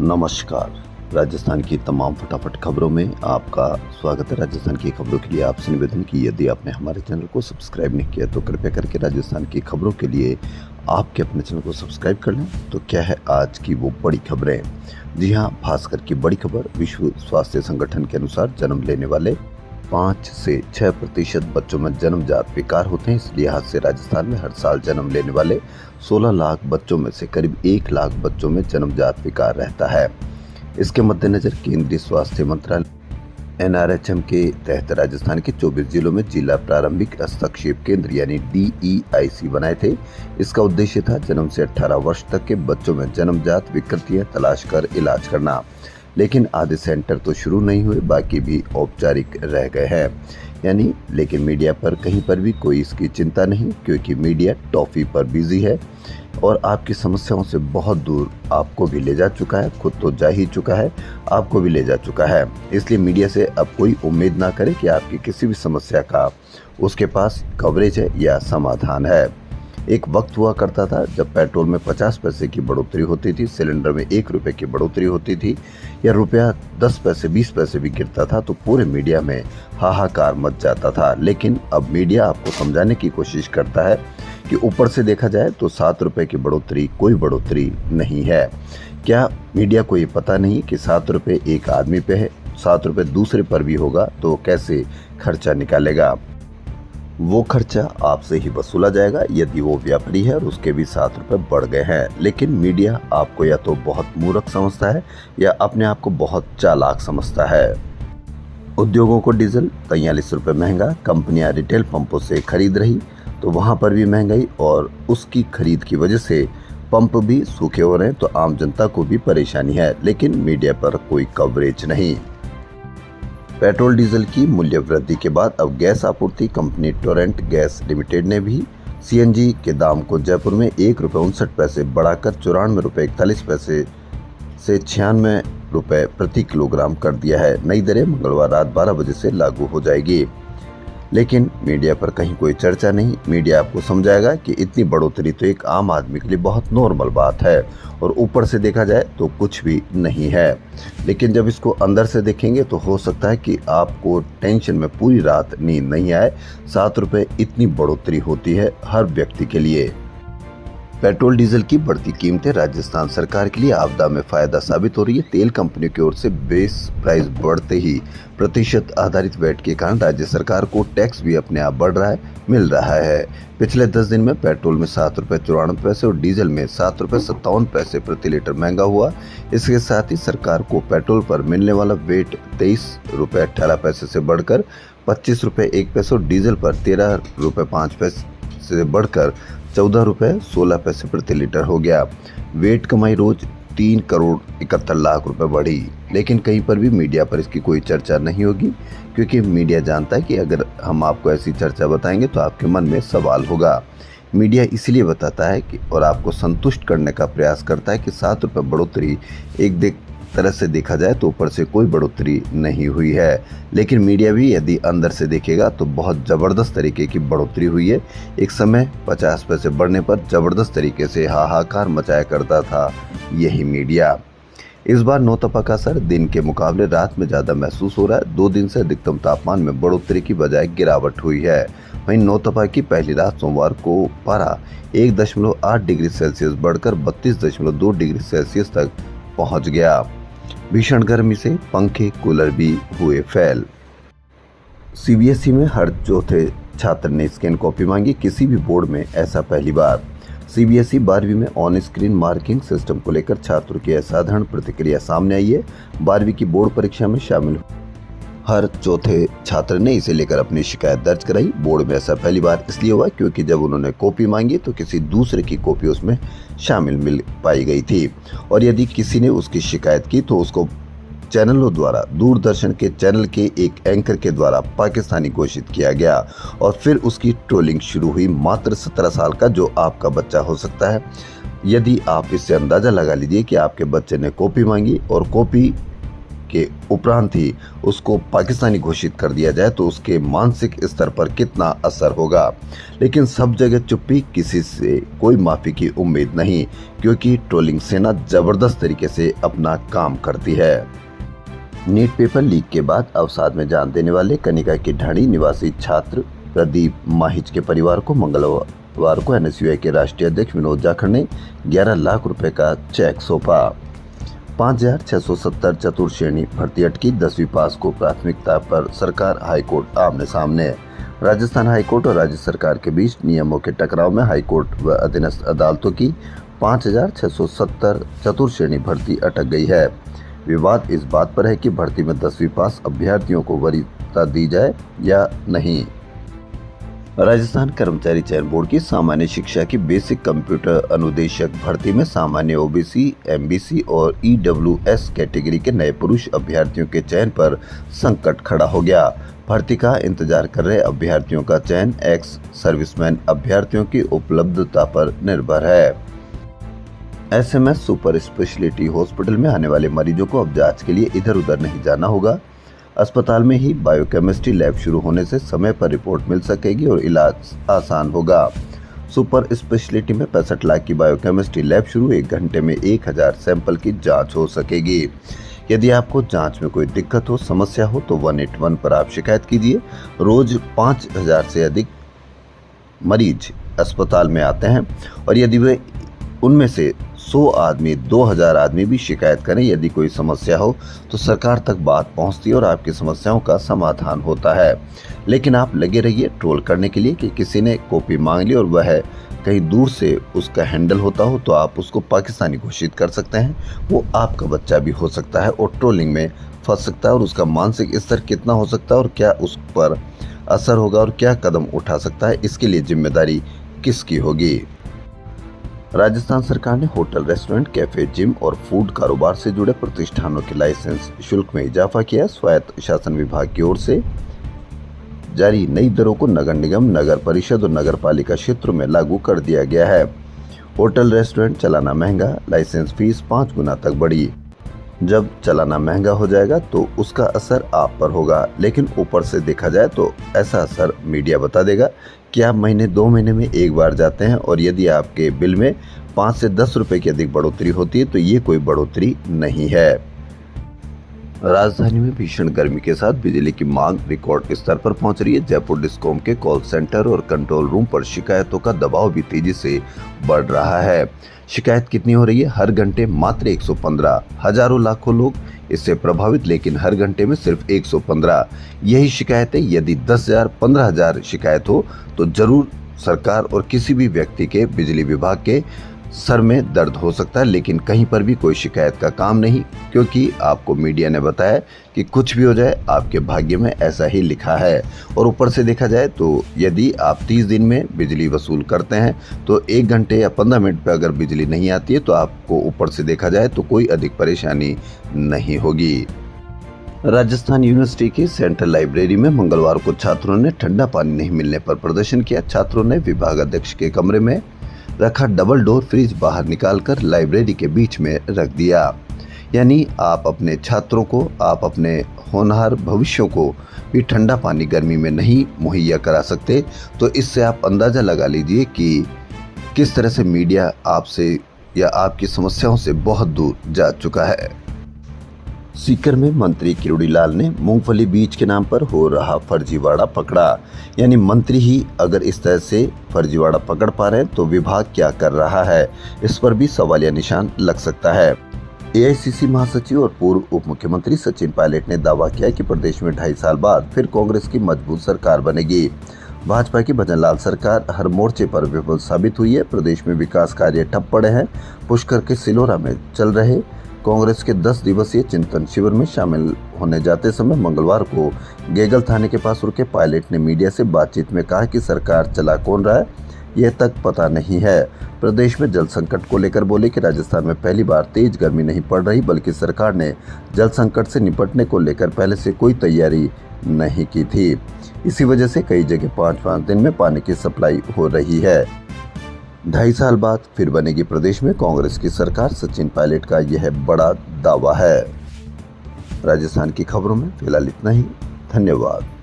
नमस्कार। राजस्थान की तमाम फटाफट खबरों में आपका स्वागत है। राजस्थान की खबरों के लिए आपसे निवेदन कि यदि आपने हमारे चैनल को सब्सक्राइब नहीं किया तो कृपया करके राजस्थान की खबरों के लिए आपके अपने चैनल को सब्सक्राइब कर लें। तो क्या है आज की वो बड़ी खबरें? जी हाँ, भास्कर की बड़ी खबर। विश्व स्वास्थ्य संगठन के अनुसार जन्म लेने वाले 5 से 6% बच्चों में जन्मजात विकार होते हैं। इस लिहाज से राजस्थान में हर साल जन्म लेने वाले 16 लाख बच्चों में से करीब 1 लाख बच्चों में जन्मजात विकार रहता है। इसके मद्देनजर केंद्रीय स्वास्थ्य मंत्रालय NRHM के तहत राजस्थान के 24 जिलों में जिला प्रारंभिक हस्तक्षेप केंद्र यानी DEIC बनाए थे। इसका उद्देश्य था जन्म से 18 वर्ष तक के बच्चों में जन्मजात विकृतियां तलाश कर इलाज करना। लेकिन आधे सेंटर तो शुरू नहीं हुए, बाकी भी औपचारिक रह गए हैं। लेकिन मीडिया पर कहीं पर भी कोई इसकी चिंता नहीं, क्योंकि मीडिया टॉफी पर बिजी है और आपकी समस्याओं से बहुत दूर आपको भी ले जा चुका है। खुद तो जा ही चुका है, आपको भी ले जा चुका है। इसलिए मीडिया से अब कोई उम्मीद ना करे कि आपकी किसी भी समस्या का उसके पास कवरेज है या समाधान है। एक वक्त हुआ करता था जब पेट्रोल में 50 पैसे की बढ़ोतरी होती थी, सिलेंडर में 1 रुपए की बढ़ोतरी होती थी या रुपया 10 पैसे 20 पैसे भी गिरता था तो पूरे मीडिया में हाहाकार मच जाता था। लेकिन अब मीडिया आपको समझाने की कोशिश करता है कि ऊपर से देखा जाए तो 7 रुपए की बढ़ोतरी कोई बढ़ोतरी नहीं है। क्या मीडिया को ये पता नहीं कि 7 रुपए एक आदमी पे है, 7 रुपए दूसरे पर भी होगा तो कैसे खर्चा निकालेगा? वो खर्चा आपसे ही वसूला जाएगा यदि वो व्यापारी है और उसके भी 7 रुपए बढ़ गए हैं। लेकिन मीडिया आपको या तो बहुत मूर्ख समझता है या अपने आप को बहुत चालाक समझता है। उद्योगों को डीजल 43 रुपए महंगा, कंपनियां रिटेल पंपों से खरीद रही तो वहां पर भी महंगाई और उसकी खरीद की वजह से पंप भी सूखे हो रहे हैं तो आम जनता को भी परेशानी है। लेकिन मीडिया पर कोई कवरेज नहीं। पेट्रोल डीजल की मूल्य वृद्धि के बाद अब गैस आपूर्ति कंपनी टोरेंट गैस लिमिटेड ने भी CNG के दाम को जयपुर में 1 रुपये 59 पैसे बढ़ाकर 94 रुपये 41 पैसे से 96 रुपये प्रति किलोग्राम कर दिया है। नई दरें मंगलवार रात 12 बजे से लागू हो जाएगी। लेकिन मीडिया पर कहीं कोई चर्चा नहीं। मीडिया आपको समझाएगा कि इतनी बढ़ोतरी तो एक आम आदमी के लिए बहुत नॉर्मल बात है और ऊपर से देखा जाए तो कुछ भी नहीं है। लेकिन जब इसको अंदर से देखेंगे तो हो सकता है कि आपको टेंशन में पूरी रात नींद नहीं आए। 7 रुपए इतनी बढ़ोतरी होती है हर व्यक्ति के लिए। पेट्रोल डीजल की बढ़ती कीमतें राजस्थान सरकार के लिए आपदा में फायदा साबित हो रही है। तेल कंपनियों की ओर से बेस प्राइस बढ़ते ही प्रतिशत आधारित वैट के कारण राज्य सरकार को टैक्स भी अपने आप बढ़ रहा है, मिल रहा है। पिछले 10 दिन में पेट्रोल में 7 रुपये 94 पैसे और डीजल में 7 रुपये 57 पैसे प्रति लीटर महंगा हुआ। इसके साथ ही सरकार को पेट्रोल पर मिलने वाला वेट 23 रुपये 18 पैसे से बढ़कर 25 रुपये 1 पैसे और डीजल पर 13 रुपये 5 पैसे से बढ़कर 14 रुपये 16 पैसे प्रति लीटर हो गया। वेट कमाई रोज 3 करोड़ 71 लाख रुपए बढ़ी। लेकिन कहीं पर भी मीडिया पर इसकी कोई चर्चा नहीं होगी, क्योंकि मीडिया जानता है कि अगर हम आपको ऐसी चर्चा बताएंगे तो आपके मन में सवाल होगा। मीडिया इसलिए बताता है कि और आपको संतुष्ट करने का प्रयास करता है कि 7 रुपये बढ़ोतरी एक तरह से देखा जाए तो ऊपर से कोई बढ़ोतरी नहीं हुई है। लेकिन मीडिया भी यदि अंदर से देखेगा तो बहुत ज़बरदस्त तरीके की बढ़ोतरी हुई है। एक समय 50 पैसे बढ़ने पर ज़बरदस्त तरीके से हाहाकार मचाया करता था यही मीडिया। इस बार नौतपा का असर दिन के मुकाबले रात में ज़्यादा महसूस हो रहा है। 2 दिन से अधिकतम तापमान में बढ़ोतरी की बजाय गिरावट हुई है। वहीं नौतपा की पहली रात सोमवार को पारा 1.8 डिग्री सेल्सियस बढ़कर 32.2 डिग्री सेल्सियस तक पहुंच गया। भीषण गर्मी से पंखे कूलर भी हुए फेल। CBSE में हर चौथे छात्र ने स्कैन कॉपी मांगी, किसी भी बोर्ड में ऐसा पहली बार। CBSE 12वीं में ऑन स्क्रीन मार्किंग सिस्टम को लेकर छात्रों की असाधारण प्रतिक्रिया सामने आई है। 12वीं की बोर्ड परीक्षा में शामिल हर चौथे छात्र ने इसे लेकर अपनी शिकायत दर्ज कराई। बोर्ड में ऐसा पहली बार इसलिए हुआ क्योंकि जब उन्होंने कॉपी मांगी तो किसी दूसरे की कॉपी उसमें शामिल मिल पाई गई थी और यदि किसी ने उसकी शिकायत की तो उसको चैनलों द्वारा, दूरदर्शन के चैनल के एक एंकर के द्वारा पाकिस्तानी घोषित किया गया और फिर उसकी ट्रोलिंग शुरू हुई। मात्र 17 साल का जो आपका बच्चा हो सकता है। यदि आप इससे अंदाजा लगा लीजिए कि आपके बच्चे ने कॉपी मांगी और कॉपी के उपरांत ही उसको पाकिस्तानी घोषित कर दिया जाए तो उसके मानसिक स्तर पर कितना असर होगा। लेकिन सब जगह चुप्पी, किसी से कोई माफी की उम्मीद नहीं, क्योंकि ट्रोलिंग सेना जबरदस्त तरीके से अपना काम करती है। नीट पेपर लीक के बाद अवसाद में जान देने वाले कनिका की ढाणी निवासी छात्र प्रदीप माहिज के परिवार को मंगलवार को एनएसयूआई के राष्ट्रीय अध्यक्ष विनोद जाखड़ ने 11 लाख रुपए का चेक सौंपा। 5,670 चतुर्थ श्रेणी भर्ती अटकी, 10वीं पास को प्राथमिकता पर सरकार हाईकोर्ट आमने सामने। राजस्थान हाईकोर्ट और राज्य सरकार के बीच नियमों के टकराव में हाईकोर्ट व अधीनस्थ अदालतों की 5,670 चतुर्थ श्रेणी भर्ती अटक गई है। विवाद इस बात पर है कि भर्ती में 10वीं पास अभ्यर्थियों को वरीयता दी जाए या नहीं। राजस्थान कर्मचारी चयन बोर्ड की सामान्य शिक्षा की बेसिक कंप्यूटर अनुदेशक भर्ती में सामान्य ओबीसी, एमबीसी और ईडब्ल्यूएस कैटेगरी के नए पुरुष अभ्यर्थियों के चयन पर संकट खड़ा हो गया। भर्ती का इंतजार कर रहे अभ्यर्थियों का चयन एक्स सर्विसमैन अभ्यर्थियों की उपलब्धता पर निर्भर है। एसएमएस सुपर स्पेशलिटी हॉस्पिटल में आने वाले मरीजों को अब जांच के लिए इधर उधर नहीं जाना होगा। अस्पताल में ही बायोकेमिस्ट्री लैब शुरू होने से समय पर रिपोर्ट मिल सकेगी और इलाज आसान होगा। सुपर स्पेशलिटी में 65 लाख की बायोकेमिस्ट्री लैब शुरू, 1 घंटे में 1000 सैंपल की जांच हो सकेगी। यदि आपको जांच में कोई दिक्कत हो, समस्या हो तो 181 पर आप शिकायत कीजिए। रोज 5000 से अधिक मरीज अस्पताल में आते हैं और यदि वे उनमें से 100 आदमी, 2000 आदमी भी शिकायत करें, यदि कोई समस्या हो तो सरकार तक बात पहुंचती है और आपकी समस्याओं का समाधान होता है। लेकिन आप लगे रहिए ट्रोल करने के लिए कि किसी ने कॉपी मांग ली और वह कहीं दूर से उसका हैंडल होता हो तो आप उसको पाकिस्तानी घोषित कर सकते हैं। वो आपका बच्चा भी हो सकता है और ट्रोलिंग में फंस सकता है और उसका मानसिक स्तर कितना हो सकता है और क्या उस पर असर होगा और क्या कदम उठा सकता है, इसके लिए जिम्मेदारी किसकी होगी। राजस्थान सरकार ने होटल, रेस्टोरेंट, कैफे, जिम और फूड कारोबार से जुड़े प्रतिष्ठानों के लाइसेंस शुल्क में इजाफा किया। स्वायत्त शासन विभाग की ओर से जारी नई दरों को नगर निगम, नगर परिषद और नगर पालिका क्षेत्रों में लागू कर दिया गया है। होटल, रेस्टोरेंट चलाना महंगा, लाइसेंस फीस 5 गुना तक बढ़ी। जब चलाना महंगा हो जाएगा तो उसका असर आप पर होगा, लेकिन ऊपर से देखा जाए तो ऐसा असर मीडिया बता देगा कि आप महीने 2 महीने में एक बार जाते हैं और यदि आपके बिल में 5 से 10 रुपए की अधिक बढ़ोतरी होती है तो ये कोई बढ़ोतरी नहीं है। राजधानी में भीषण गर्मी के साथ बिजली की मांग रिकॉर्ड स्तर पर पहुंच रही है। जयपुर डिस्कॉम के कॉल सेंटर और कंट्रोल रूम पर शिकायतों का दबाव भी तेजी से बढ़ रहा है। शिकायत कितनी हो रही है? हर घंटे मात्र 115। हजारों लाखों लोग इससे प्रभावित, लेकिन हर घंटे में सिर्फ 115 यही शिकायतें। यदि 10,000 15,000 शिकायत हो तो जरूर सरकार और किसी भी व्यक्ति के बिजली विभाग के सर में दर्द हो सकता है, लेकिन कहीं पर भी कोई शिकायत का काम नहीं, क्योंकि आपको मीडिया ने बताया कि कुछ भी हो जाए आपके भाग्य में ऐसा ही लिखा है। और ऊपर से देखा जाए तो यदि आप 30 दिन में बिजली वसूल करते हैं तो 1 घंटे या 15 मिनट पर अगर बिजली नहीं आती है तो आपको ऊपर से देखा जाए तो कोई अधिक परेशानी नहीं होगी। राजस्थान यूनिवर्सिटी की सेंट्रल लाइब्रेरी में मंगलवार को छात्रों ने ठंडा पानी नहीं मिलने पर प्रदर्शन किया। छात्रों ने विभाग अध्यक्ष के कमरे में रखा डबल डोर फ्रिज बाहर निकालकर लाइब्रेरी के बीच में रख दिया। यानी आप अपने छात्रों को, आप अपने होनहार भविष्यों को भी ठंडा पानी गर्मी में नहीं मुहैया करा सकते, तो इससे आप अंदाजा लगा लीजिए कि किस तरह से मीडिया आपसे या आपकी समस्याओं से बहुत दूर जा चुका है। सीकर में मंत्री किरोड़ी लाल ने मूंगफली बीज के नाम पर हो रहा फर्जीवाड़ा पकड़ा। यानी मंत्री ही अगर इस तरह से फर्जीवाड़ा पकड़ पा रहे हैं तो विभाग क्या कर रहा है, इस पर भी सवालिया निशान लग सकता है। एआईसीसी महासचिव और पूर्व उप मुख्यमंत्री सचिन पायलट ने दावा किया कि प्रदेश में 2.5 साल बाद फिर कांग्रेस की मजबूत सरकार बनेगी। भाजपा की भजनलाल सरकार हर मोर्चे पर विफल साबित हुई है। प्रदेश में विकास कार्य ठप पड़े हैं। पुष्कर के सिलोरा में चल रहे कांग्रेस के 10 दिवसीय चिंतन शिविर में शामिल होने जाते समय मंगलवार को गेगल थाने के पास रुके पायलट ने मीडिया से बातचीत में कहा कि सरकार चला कौन रहा है यह तक पता नहीं है। प्रदेश में जल संकट को लेकर बोले कि राजस्थान में पहली बार तेज गर्मी नहीं पड़ रही, बल्कि सरकार ने जल संकट से निपटने को लेकर पहले से कोई तैयारी नहीं की थी। इसी वजह से कई जगह 5-5 दिन में पानी की सप्लाई हो रही है। 2.5 साल बाद फिर बनेगी प्रदेश में कांग्रेस की सरकार, सचिन पायलट का यह बड़ा दावा है। राजस्थान की खबरों में फिलहाल इतना ही। धन्यवाद।